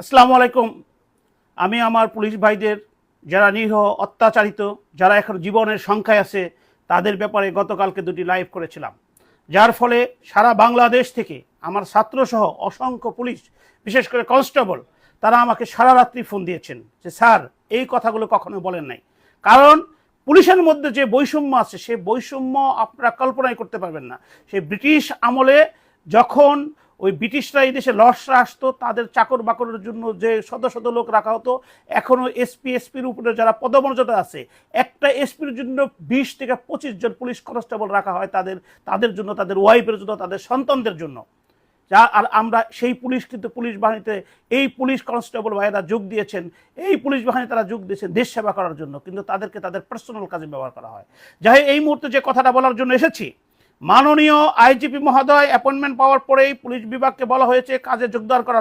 আসসালামু আলাইকুম। আমি আমার পুলিশ ভাইদের যারা নিরীহ অত্যাচারিত, যারা এখন জীবনের সংখ্যায় আছে, তাদের ব্যাপারে গতকালকে দুটি লাইভ করেছিলাম, যার ফলে সারা বাংলাদেশ থেকে আমার ছাত্রসহ অসংখ্য পুলিশ, বিশেষ করে কনস্টেবল, তারা আমাকে সারা রাত্রি ফোন দিয়েছেন যে স্যার এই কথাগুলো কখনো বলেন নাই। কারণ পুলিশের মধ্যে যে বৈষম্য আছে, সে বৈষম্য আপনারা কল্পনাই করতে পারবেন না। সে ব্রিটিশ আমলে যখন ওই ব্রিটিশরা এই দেশে লর্ডসরা আসতো, তাদের চাকর বাকরের জন্য যে শত শত লোক রাখা হতো, এখনও এসপির উপরে যারা পদমর্যাদা আছে, একটা এসপির জন্য 20 থেকে 25 জন পুলিশ কনস্টেবল রাখা হয়, তাদের জন্য, তাদের ওয়াইফের জন্য, তাদের সন্তানদের জন্য। আর আমরা সেই পুলিশ, কিন্তু পুলিশ বাহিনীতে এই পুলিশ কনস্টেবল ভাইয়েরা যোগ দিয়েছেন, এই পুলিশ বাহিনী তারা যোগ দিয়েছেন দেশ সেবা করার জন্য, কিন্তু তাদেরকে তাদের পার্সোনাল কাজে ব্যবহার করা হয়। যাই এই মুহূর্তে যে কথাটা বলার জন্য এসেছি, মাননীয় আইজিপি মহোদয় অ্যাপয়েন্টমেন্ট পাওয়ার পরেই পুলিশ বিভাগকে বলা হয়েছে কাজে যোগদান করার